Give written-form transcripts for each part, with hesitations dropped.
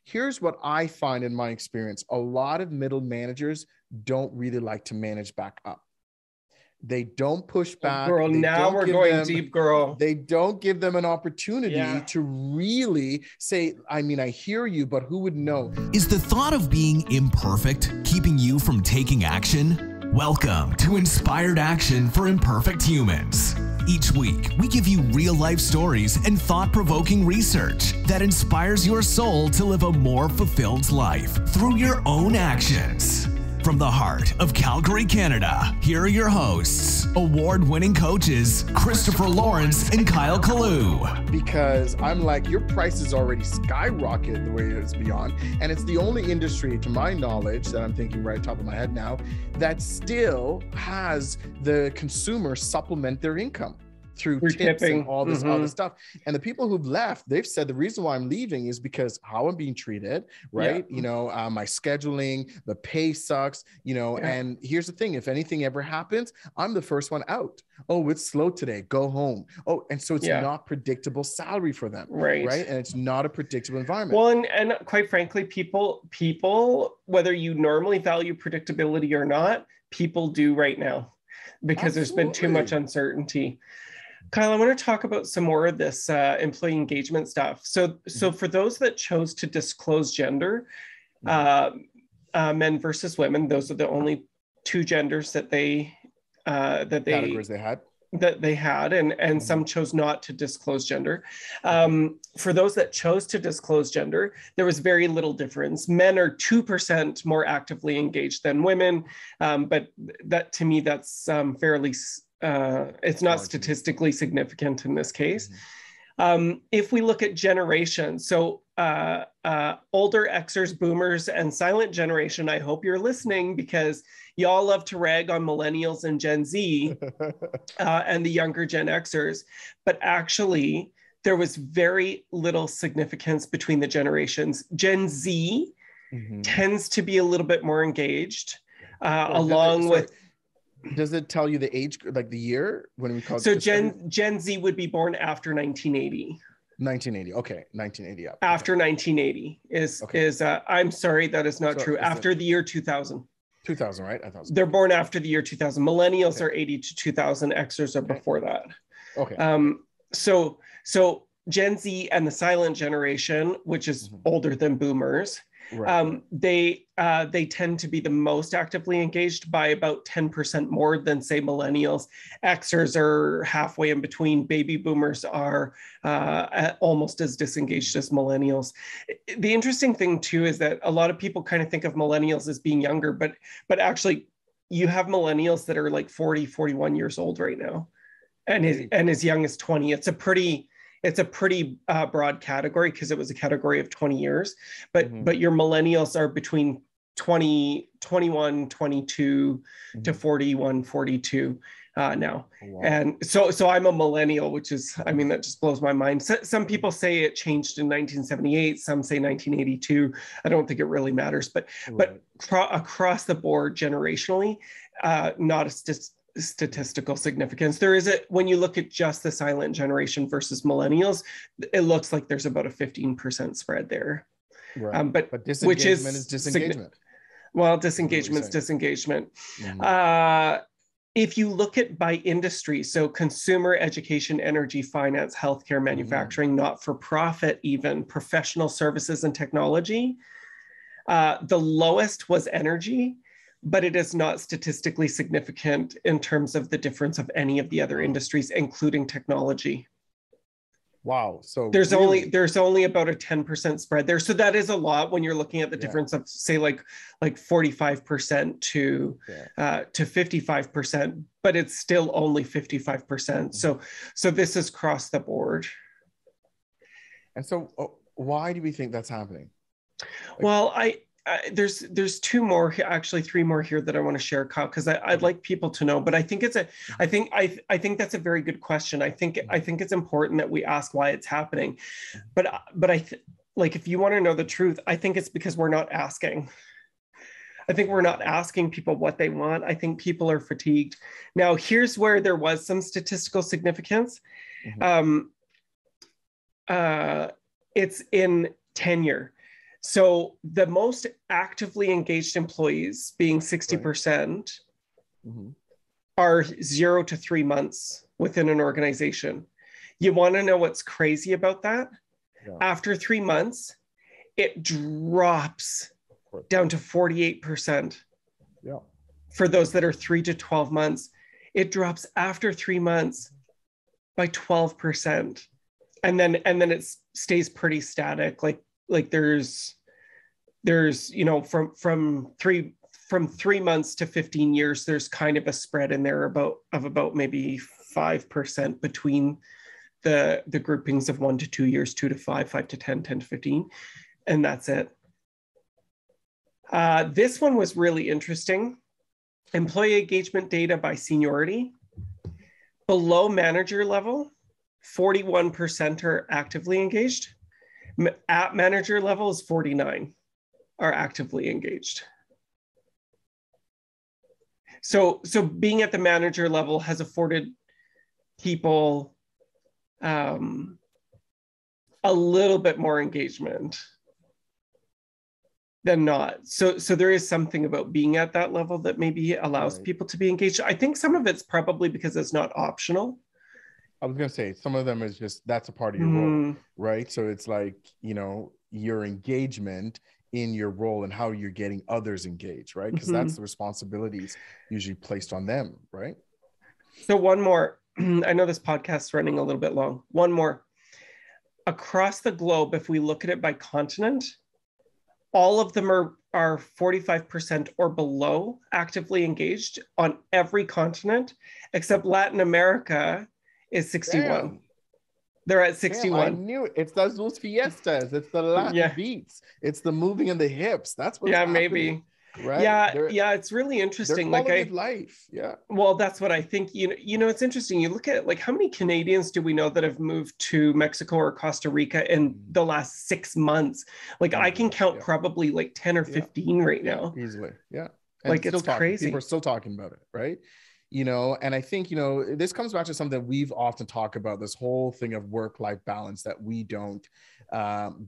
Here's what I find in my experience. A lot of middle managers don't really like to manage back up. They don't push back. Girl, now we're going deep, girl. They don't give them an opportunity to really say, I mean, I hear you, but who would know? Is the thought of being imperfect keeping you from taking action? Welcome to Inspired Action for Imperfect Humans. Each week, we give you real-life stories and thought-provoking research that inspires your soul to live a more fulfilled life through your own actions. From the heart of Calgary, Canada, here are your hosts, award-winning coaches, Christopher Lawrence and Kalloo. Because I'm like, your price is already skyrocketed the way it is beyond. And it's the only industry, to my knowledge, that I'm thinking right top of my head now, that still has the consumer supplement their income through tips tipping and all this other stuff. And the people who've left, they've said the reason why I'm leaving is because how I'm being treated, right? You know, my scheduling, the pay sucks, you know, and here's the thing, if anything ever happens, I'm the first one out. Oh, it's slow today, go home. Oh, and so it's not predictable salary for them, right? And it's not a predictable environment. Well, and quite frankly, people, whether you normally value predictability or not, people do right now because there's been too much uncertainty. Kyle, I want to talk about some more of this employee engagement stuff. So for those that chose to disclose gender, men versus women, those are the only two genders that categories they had, and some chose not to disclose gender. For those that chose to disclose gender, there was very little difference. Men are 2% more actively engaged than women, but that to me, that's fairly it's not statistically significant in this case. If we look at generations, so older Xers, boomers, and silent generation, I hope you're listening because y'all love to rag on millennials and Gen Z and the younger Gen Xers, but actually there was very little significance between the generations. Gen Z tends to be a little bit more engaged, along with... Does it tell you the age, like the year when we call it? So Gen Z would be born after 1980. 1980. Okay. 1980. After 1980 is I'm sorry, that is not true. After the year 2000. 2000, right? I thought so. They're born after the year 2000. Millennials are 80 to 2000. Xers are before that. Okay. So Gen Z and the silent generation, which is older than boomers, they tend to be the most actively engaged by about 10% more than, say, millennials. Xers are halfway in between. Baby boomers are almost as disengaged as millennials. The interesting thing, too, is that a lot of people kind of think of millennials as being younger, but actually you have millennials that are like 40, 41 years old right now and as young as 20. It's a pretty broad category because it was a category of 20 years, but your millennials are between 21, 22 to 41, 42 now. Wow. And so I'm a millennial, which is, I mean, that just blows my mind. Some people say it changed in 1978. Some say 1982. I don't think it really matters, but across the board, generationally, not a statistical significance. There is when you look at just the silent generation versus millennials, it looks like there's about a 15% spread there. Right. But disengagement is disengagement. Disengagement is disengagement. If you look at by industry, so consumer, education, energy, finance, healthcare, manufacturing, not-for-profit, even professional services and technology, the lowest was energy, but it is not statistically significant in terms of the difference of any of the other industries, including technology. Wow. So there's only about a 10% spread there. So that is a lot when you're looking at the difference of, say, like 45% to 55%, but it's still only 55%. So this is across the board. And so why do we think that's happening? Well, there's two more, actually three more here that I want to share, Kyle, because I'd like people to know. But I think I think that's a very good question. I think it's important that we ask why it's happening. But like, if you want to know the truth, I think it's because we're not asking. I think we're not asking people what they want. I think people are fatigued. Now, here's where there was some statistical significance. It's in tenure. So the most actively engaged employees, being 60%, are 0 to 3 months within an organization. You want to know what's crazy about that? Yeah. After 3 months, it drops down to 48%. Yeah. For those that are 3 to 12 months, it drops after 3 months by 12%. And then it stays pretty static. Like there's, you know, from 3 months to 15 years, there's kind of a spread in there about maybe 5% between the groupings of 1 to 2 years, 2 to 5, 5 to 10, 10 to 15, and that's it. This one was really interesting. Employee engagement data by seniority. Below manager level, 41% are actively engaged. At manager level is 49 are actively engaged. So being at the manager level has afforded people a little bit more engagement than not. So there is something about being at that level that maybe allows people to be engaged. I think some of it's probably because it's not optional. I was going to say, some of them is just, that's a part of your role, right? So it's like, you know, your engagement in your role and how you're getting others engaged, right? Because that's the responsibilities usually placed on them, right? So one more. I know this podcast's running a little bit long. One more. Across the globe, if we look at it by continent, all of them are 45% or below actively engaged on every continent, except Latin America is 61. Damn. They're at 61. Damn, I knew it. It's those fiestas. It's the Latin beats. It's the moving of the hips. That's what's happening. Maybe. Right? Yeah, it's really interesting. Their quality of life. Yeah. Well, that's what I think. You know, it's interesting. You look at, like, how many Canadians do we know that have moved to Mexico or Costa Rica in the last 6 months? Like, I can count probably like 10 or 15 right now. Easily. Yeah. And like, it's crazy. People are still talking about it, right? You know, and I think, you know, this comes back to something we've often talked about, this whole thing of work-life balance that we don't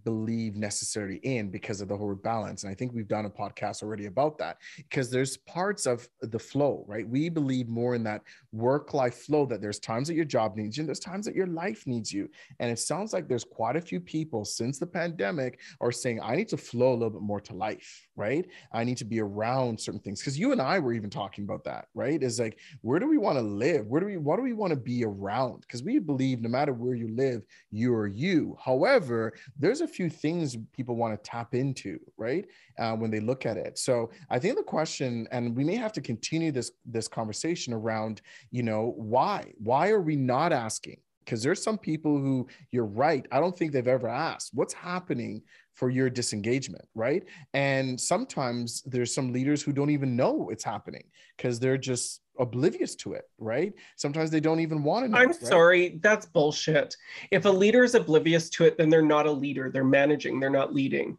believe necessarily in because of the whole balance. And I think we've done a podcast already about that, because there's parts of the flow, right? We believe more in that work-life flow, that there's times that your job needs you and there's times that your life needs you. And it sounds like there's quite a few people since the pandemic are saying, I need to flow a little bit more to life, right? I need to be around certain things. Because you and I were even talking about that, right? Is like, where do we want to live? What do we want to be around? Because we believe no matter where you live, you are you. However, there's a few things people want to tap into, right? When they look at it. So I think the question, and we may have to continue this conversation around, you know, why are we not asking? Because there's some people who, you're right, I don't think they've ever asked what's happening for your disengagement, right? And sometimes there's some leaders who don't even know it's happening because they're just oblivious to it, right? Sometimes they don't even want to know. I'm sorry, that's bullshit. If a leader is oblivious to it, then they're not a leader. They're managing, they're not leading.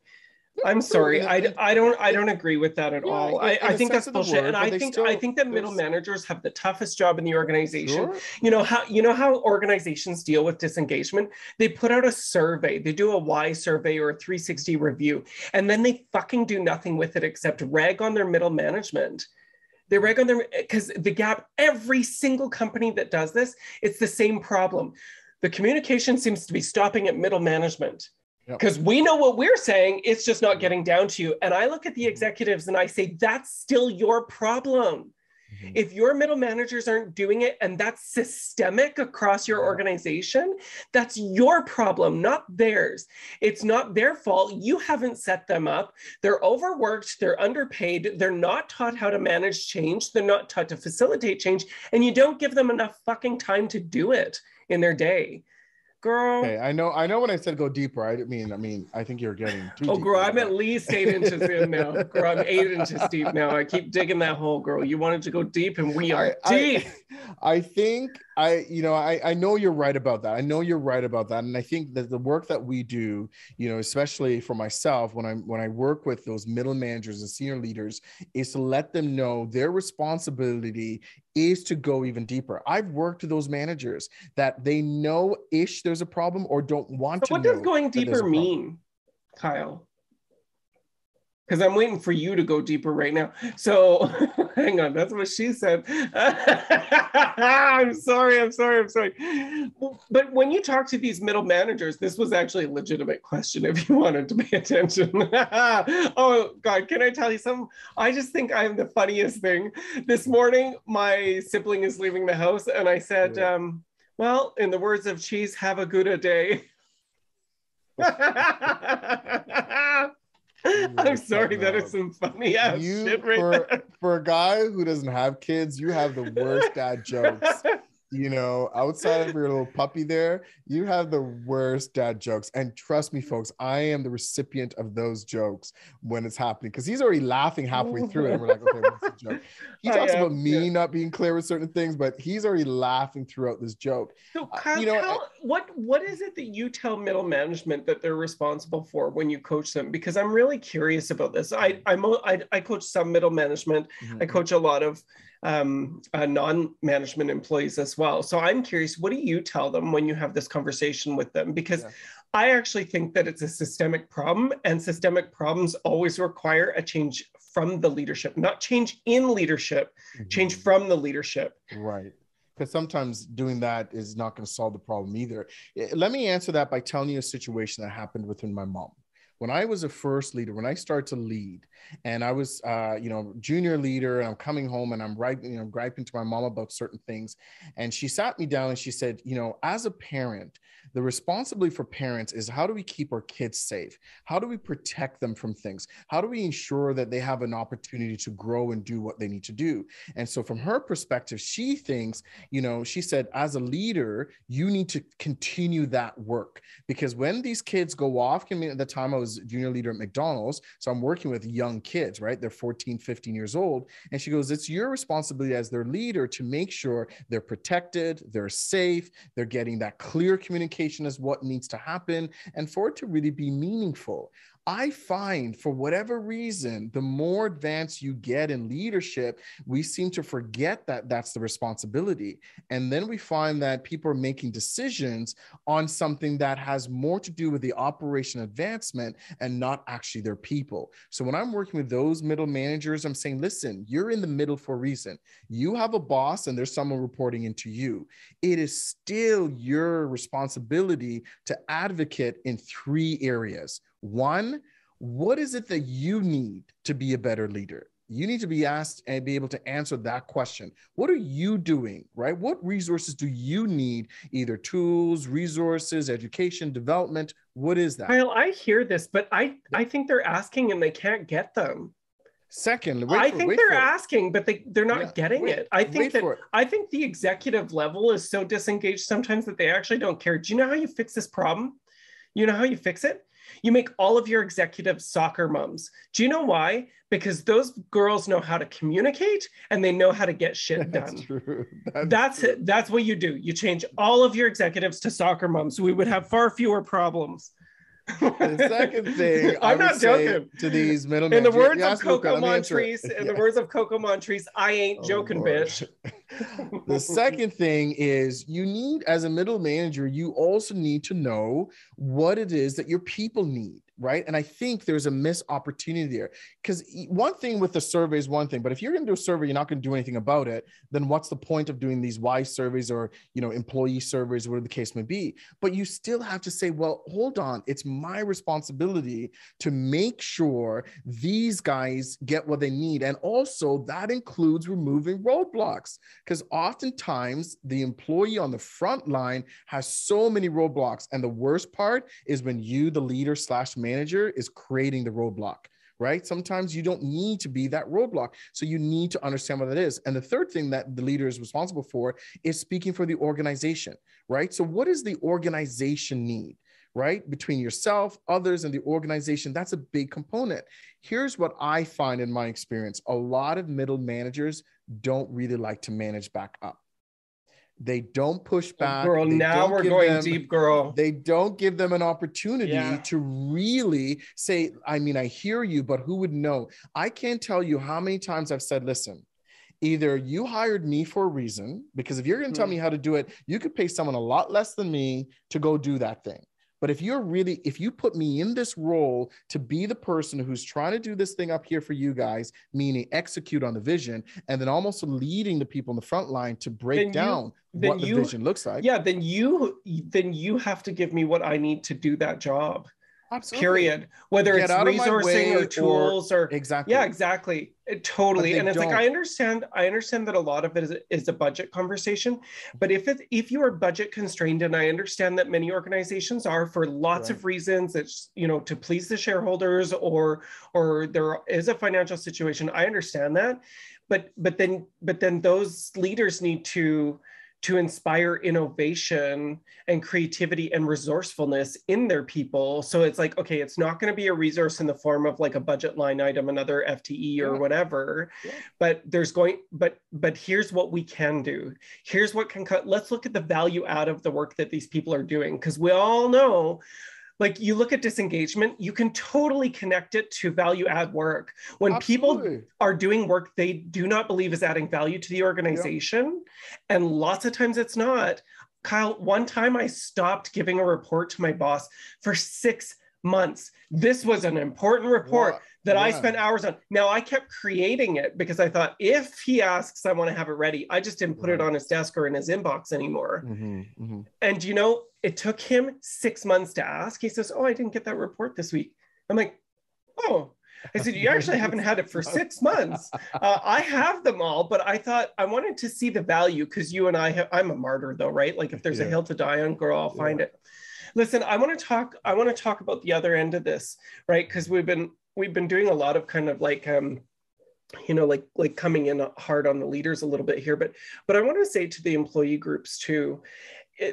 I'm sorry, I don't agree with that at all. I think that's bullshit, and I think that middle managers have the toughest job in the organization. Sure. You know how organizations deal with disengagement? They put out a survey, they do a why survey or a 360 review, and then they fucking do nothing with it except rag on their middle management. They rag on them because the gap. Every single company that does this, it's the same problem. The communication seems to be stopping at middle management. Because we know what we're saying, it's just not getting down to you. And I look at the executives and I say, that's still your problem. If your middle managers aren't doing it, and that's systemic across your organization, that's your problem, not theirs. It's not their fault. You haven't set them up. They're overworked. They're underpaid. They're not taught how to manage change. They're not taught to facilitate change. And you don't give them enough fucking time to do it in their day. Girl. Okay, I know when I said go deeper, I mean, I think you're getting too deep. Girl, I'm at least 8 inches in now. Girl, I'm 8 inches deep now. I keep digging that hole, girl. You wanted to go deep, and we are deep. I think I know you're right about that. I know you're right about that. And I think that the work that we do, you know, especially for myself, when I work with those middle managers and senior leaders, is to let them know their responsibility is to go even deeper. I've worked with those managers that they know there's a problem or don't want to know. What does going deeper mean, Kyle? because I'm waiting for you to go deeper right now. So hang on, that's what she said. I'm sorry. But when you talk to these middle managers, this was actually a legitimate question if you wanted to pay attention. Oh God, can I tell you something? I just think I'm the funniest thing. This morning, my sibling is leaving the house and I said, well, in the words of Cheese, have a good day. I'm sorry, that is some funny ass shit right there. For a guy who doesn't have kids, you have the worst dad jokes. You know, outside of your little puppy there, you have the worst dad jokes. And trust me, folks, I am the recipient of those jokes when it's happening, because he's already laughing halfway through it. And we're like, okay, what's the joke? He talks about me not being clear with certain things, but he's already laughing throughout this joke. So Kyle, what is it that you tell middle management that they're responsible for when you coach them? Because I'm really curious about this. I coach some middle management. I coach a lot of non-management employees as well. So I'm curious, what do you tell them when you have this conversation with them? Because I actually think that it's a systemic problem, and systemic problems always require a change from the leadership, not change in leadership, change from the leadership. Right. Because sometimes doing that is not going to solve the problem either. Let me answer that by telling you a situation that happened within my mom. When I was a first leader, when I started to lead, and I was, junior leader, and I'm coming home and I'm griping to my mom about certain things. And she sat me down and she said, as a parent, the responsibility for parents is, how do we keep our kids safe? How do we protect them from things? How do we ensure that they have an opportunity to grow and do what they need to do? And so from her perspective, she thinks, she said, as a leader, you need to continue that work, because when these kids go off, at the time I was junior leader at McDonald's, so I'm working with young kids, right? They're 14, 15 years old. And she goes, it's your responsibility as their leader to make sure they're protected, they're safe, they're getting that clear communication as what needs to happen, and for it to really be meaningful. I find, for whatever reason, the more advanced you get in leadership, we seem to forget that that's the responsibility. And then we find that people are making decisions on something that has more to do with the operation advancement and not actually their people. So when I'm working with those middle managers, I'm saying, listen, you're in the middle for a reason. You have a boss and there's someone reporting into you. It is still your responsibility to advocate in 3 areas. 1, what is it that you need to be a better leader? You need to be asked and be able to answer that question. What are you doing, right? What resources do you need? Either tools, resources, education, development. What is that? Kyle, I hear this, but I think they're asking and they can't get them. Second, I think they're asking, but they're not getting it. I think the executive level is so disengaged sometimes that they actually don't care. Do you know how you fix this problem? You know how you fix it? You make all of your executives soccer moms. Do you know why? Because those girls know how to communicate and they know how to get shit done. That's true. That's it. That's what you do. You change all of your executives to soccer moms. We would have far fewer problems. The second thing I'm not joking to these middle in the words of Coco Montrese, I ain't joking, Lord. Bitch. The second thing is, you need, as a middle manager, you also need to know what it is that your people need. Right. And I think there's a missed opportunity there, because one thing with the survey is one thing, but if you're going to do a survey, you're not going to do anything about it, then what's the point of doing these why surveys or, employee surveys, whatever the case may be? But you still have to say, well, hold on, it's my responsibility to make sure these guys get what they need. And also that includes removing roadblocks, because oftentimes the employee on the front line has so many roadblocks. And the worst part is when you, the leader / manager, is creating the roadblock, right? Sometimes you don't need to be that roadblock. So you need to understand what that is. And the third thing that the leader is responsible for is speaking for the organization, right? So what does the organization need, right? Between yourself, others, and the organization, that's a big component. Here's what I find in my experience. A lot of middle managers don't really like to manage back up. They don't push back. Girl, now we're going deep, girl. They don't give them an opportunity to really say, I hear you, but who would know? I can't tell you how many times I've said, listen, either you hired me for a reason, because if you're going to tell me how to do it, you could pay someone a lot less than me to go do that thing. But if you put me in this role to be the person who's trying to do this thing up here for you guys, meaning execute on the vision, and then almost leading the people in the front line to break down what the vision looks like. Yeah, then you have to give me what I need to do that job. Absolutely. Period. Whether it's resourcing or tools or exactly. Yeah, exactly. Totally. And it's like, I understand that a lot of it is a budget conversation, but if you are budget constrained, and I understand that many organizations are for lots of reasons, it's, to please the shareholders or there is a financial situation. I understand that, but then those leaders need to inspire innovation and creativity and resourcewulness in their people. So it's like, okay, it's not going to be a resource in the form of like a budget line item, another FTE or whatever, but but here's what we can do. Here's what can cut. Let's look at the value out of the work that these people are doing. Because we all know, like, you look at disengagement, you can totally connect it to value add work. When people are doing work they do not believe is adding value to the organization, and lots of times it's not. Kyle, one time I stopped giving a report to my boss for 6 months. This was an important report that I spent hours on. Now, I kept creating it because I thought, if he asks, I want to have it ready. I just didn't put it on his desk or in his inbox anymore. And it took him 6 months to ask. He says, oh, I didn't get that report this week. I'm like, oh. I said, you actually haven't had it for 6 months. I have them all, but I thought I wanted to see the value, because you and I'm a martyr though, right? Like, if there's a hill to die on, girl, I'll find it. Listen, I want to talk about the other end of this, right? Because we've been doing a lot of kind of like, like coming in hard on the leaders a little bit here, but I want to say to the employee groups too,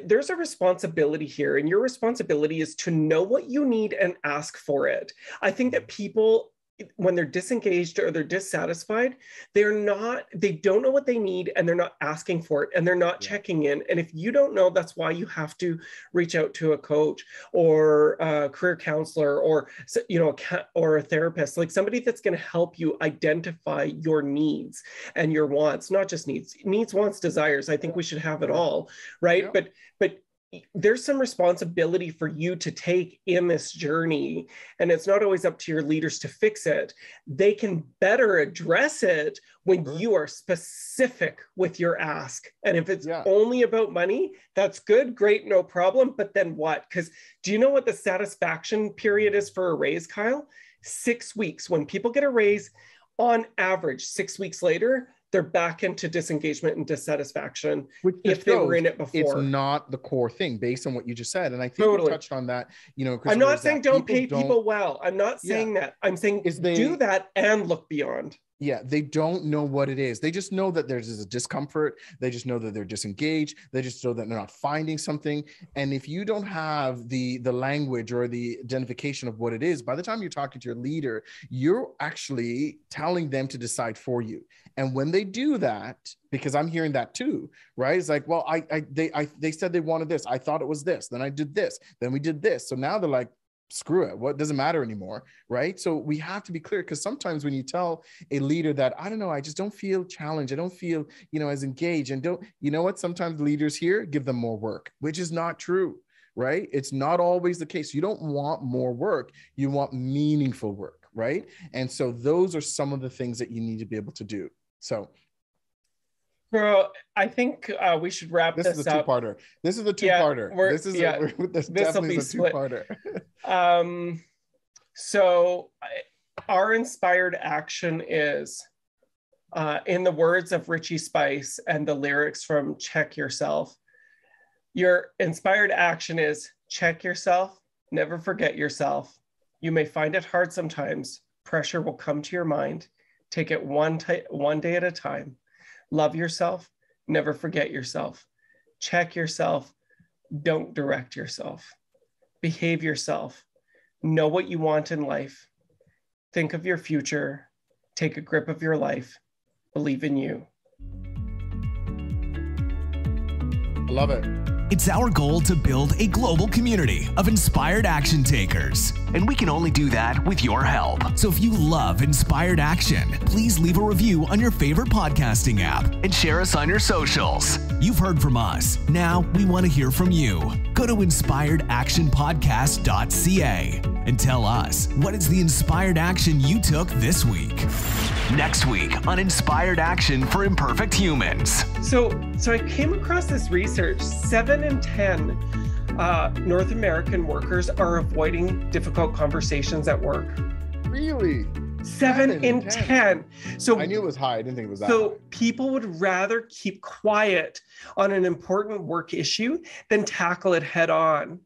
there's a responsibility here, and your responsibility is to know what you need and ask for it. I think that people, when they're disengaged or they're dissatisfied, they don't know what they need, and they're not asking for it, and they're not checking in. And if you don't know, that's why you have to reach out to a coach or a career counselor or a therapist, like somebody that's going to help you identify your needs and your wants, not just needs, wants, desires. I think we should have it all, right? Yeah. But there's some responsibility for you to take in this journey, and it's not always up to your leaders to fix it. They can better address it when you are specific with your ask. And if it's only about money, that's good, great, no problem. But then what? Because do you know what the satisfaction period is for a raise, Kyle? 6 weeks. When people get a raise, on average, 6 weeks later, they're back into disengagement and dissatisfaction if they were in it before. It's not the core thing based on what you just said. And I think you touched on that, I'm not saying don't pay people well. I'm not saying that. I'm saying do that and look beyond. Yeah, they don't know what it is. They just know that there's a discomfort. They just know that they're disengaged. They just know that they're not finding something. And if you don't have the language or the identification of what it is, by the time you're talking to your leader, you're actually telling them to decide for you. And when they do that, because I'm hearing that too, right? It's like, well, they said they wanted this. I thought it was this. Then I did this. Then we did this. So now they're like, screw it. What doesn't matter anymore, right? So we have to be clear, because sometimes when you tell a leader that, I don't know, I just don't feel challenged, I don't feel, as engaged, and what? Sometimes leaders here give them more work, which is not true, right? It's not always the case. You don't want more work. You want meaningful work, right? And so those are some of the things that you need to be able to do. So Bro, I think we should wrap this up. This is a two-parter. This is a two-parter. This will be split. So our inspired action is, in the words of Richie Spice and the lyrics from Check Yourself, your inspired action is check yourself, never forget yourself. You may find it hard sometimes. Pressure will come to your mind. Take it one day at a time. Love yourself, never forget yourself. Check yourself, don't direct yourself. Behave yourself, know what you want in life. Think of your future, take a grip of your life, believe in you. I love it. It's our goal to build a global community of inspired action takers. And we can only do that with your help. So if you love inspired action, please leave a review on your favorite podcasting app and share us on your socials. You've heard from us. Now we want to hear from you. Go to inspiredactionpodcast.ca and tell us, what is the inspired action you took this week? Next week on Inspired Action for Imperfect Humans. So I came across this research. 7 in 10 North American workers are avoiding difficult conversations at work. Really? 7 in 10. So I knew it was high. I didn't think it was that. So people would rather keep quiet on an important work issue than tackle it head on.